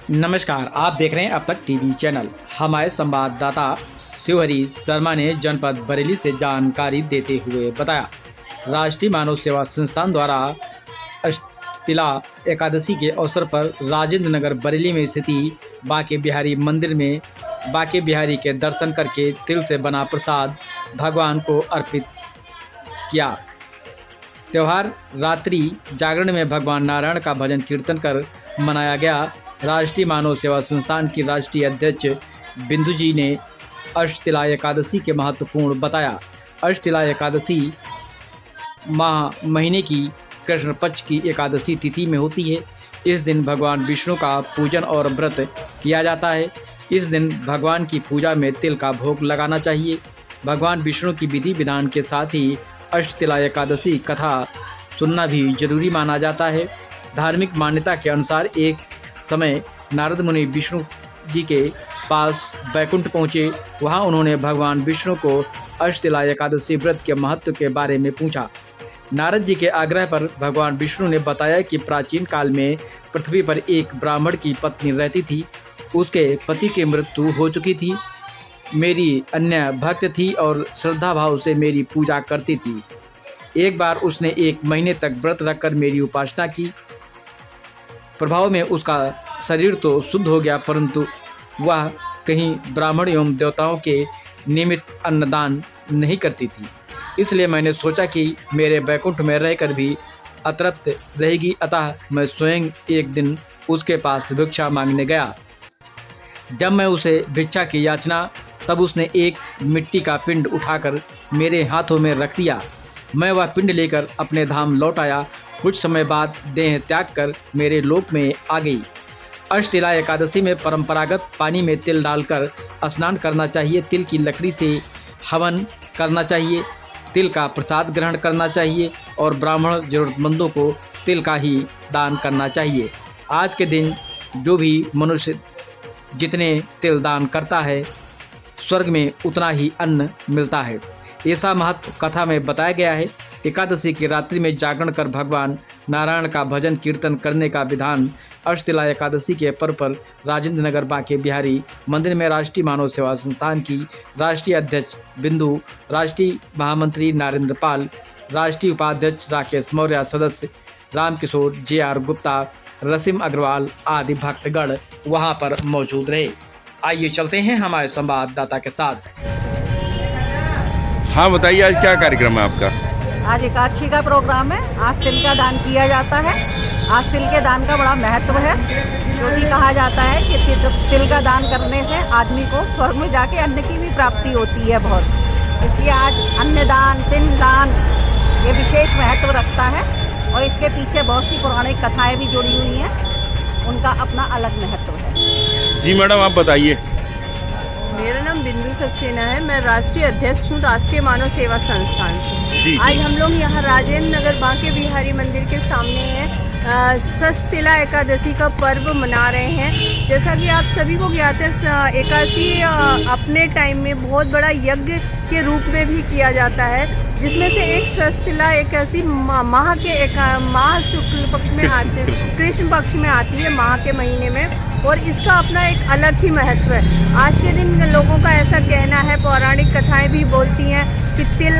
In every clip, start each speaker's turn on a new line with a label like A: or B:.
A: नमस्कार, आप देख रहे हैं अब तक टीवी चैनल। हमारे संवाददाता शिवहरी शर्मा ने जनपद बरेली से जानकारी देते हुए बताया, राष्ट्रीय मानव सेवा संस्थान द्वारा अष्टतिला एकादशी के अवसर पर राजेंद्र नगर बरेली में स्थित बांके बिहारी मंदिर में बांके बिहारी के दर्शन करके तिल से बना प्रसाद भगवान को अर्पित किया। त्योहार रात्रि जागरण में भगवान नारायण का भजन कीर्तन कर मनाया गया। राष्ट्रीय मानव सेवा संस्थान की राष्ट्रीय अध्यक्ष बिंदु जी ने अष्टतिला एकादशी के महत्वपूर्ण बताया। अष्टतिला एकादशी महीने की कृष्ण पक्ष की एकादशी तिथि में होती है। इस दिन भगवान विष्णु का पूजन और व्रत किया जाता है। इस दिन भगवान की पूजा में तिल का भोग लगाना चाहिए। भगवान विष्णु की विधि विधान के साथ ही अष्टतिला एकादशी कथा सुनना भी जरूरी माना जाता है। धार्मिक मान्यता के अनुसार एक समय नारद मुनि विष्णु जी के पास बैकुंठ पहुँचे। वहाँ उन्होंने भगवान विष्णु को अष्टतिला एकादशी व्रत के महत्व के बारे में पूछा। नारद जी के आग्रह पर भगवान विष्णु ने बताया कि प्राचीन काल में पृथ्वी पर एक ब्राह्मण की पत्नी रहती थी। उसके पति की मृत्यु हो चुकी थी। मेरी अन्य भक्त थी और श्रद्धा भाव से मेरी पूजा करती थी। एक बार उसने 1 महीने तक व्रत रखकर मेरी उपासना की। प्रभाव में उसका शरीर तो शुद्ध हो गया, परंतु वह कहीं ब्राह्मण एवं देवताओं के निमित्त अन्नदान नहीं करती थी। इसलिए मैंने सोचा कि मेरे बैकुंठ में रहकर भी अतृप्त रहेगी, अतः मैं स्वयं एक दिन उसके पास भिक्षा मांगने गया। जब मैं उसे भिक्षा की याचना, तब उसने एक मिट्टी का पिंड उठाकर मेरे हाथों में रख दिया। मैं वह पिंड लेकर अपने धाम लौट आया। कुछ समय बाद देह त्याग कर मेरे लोक में आ गई। अष्टतिला एकादशी में परंपरागत पानी में तिल डालकर स्नान करना चाहिए। तिल की लकड़ी से हवन करना चाहिए। तिल का प्रसाद ग्रहण करना चाहिए और ब्राह्मण जरूरतमंदों को तिल का ही दान करना चाहिए। आज के दिन जो भी मनुष्य जितने तिल दान करता है, स्वर्ग में उतना ही अन्न मिलता है। ऐसा महत्व कथा में बताया गया है। एकादशी की रात्रि में जागरण कर भगवान नारायण का भजन कीर्तन करने का विधान अष्टतिला एकादशी के पर्व पर राजेंद्र नगर बांके बिहारी मंदिर में राष्ट्रीय मानव सेवा संस्थान की राष्ट्रीय अध्यक्ष बिंदु, राष्ट्रीय महामंत्री नरेंद्र पाल, राष्ट्रीय उपाध्यक्ष राकेश मौर्य, सदस्य रामकिशोर, JR गुप्ता, रसीम अग्रवाल आदि भक्तगण वहां पर मौजूद रहे। आइए चलते हैं हमारे संवाददाता के साथ।
B: हाँ बताइए, आज क्या कार्यक्रम है आपका?
C: आज एकादशी का प्रोग्राम है। आज तिल का दान किया जाता है। आज तिल के दान का बड़ा महत्व है, क्योंकि कहा जाता है कि तिल का दान करने से आदमी को स्वर्ग में जाके अन्न की भी प्राप्ति होती है बहुत। इसलिए आज अन्नदान, तिल दान ये विशेष महत्व रखता है और इसके पीछे बहुत सी पौराणिक कथाएं भी जुड़ी हुई हैं। उनका अपना अलग महत्व है।
B: जी मैडम, आप बताइए।
D: मेरा नाम बिंदु सक्सेना है। मैं राष्ट्रीय अध्यक्ष हूँ राष्ट्रीय मानव सेवा संस्थान से। आज हम लोग यहाँ राजेंद्र नगर बांके बिहारी मंदिर के सामने हैं। अष्टतिला एकादशी का पर्व मना रहे हैं। जैसा कि आप सभी को ज्ञात है, एकादशी अपने टाइम में बहुत बड़ा यज्ञ के रूप में भी किया जाता है, जिसमें से एक अष्टतिला एकादशी माह शुक्ल पक्ष में आते कृष्ण पक्ष में आती है, माह के महीने में, और इसका अपना एक अलग ही महत्व है। आज के दिन लोगों का ऐसा कहना है, पौराणिक कथाएं भी बोलती हैं कि तिल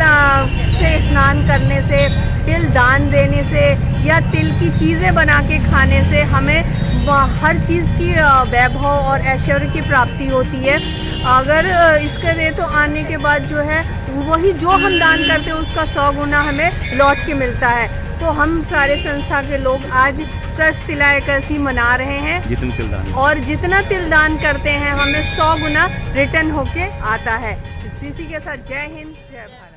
D: से स्नान करने से, तिल दान देने से या तिल की चीज़ें बना के खाने से हमें हर चीज़ की वैभव और ऐश्वर्य की प्राप्ति होती है। अगर इसका दे तो आने के बाद जो है वही जो हम दान करते हैं उसका 100 गुना हमें लौट के मिलता है। तो हम सारे संस्था के लोग आज अष्टतिला एकादशी मना रहे हैं और जितना तिल दान करते हैं हमें 100 गुना रिटर्न होके आता है। इसी के साथ जय हिंद, जय भारत।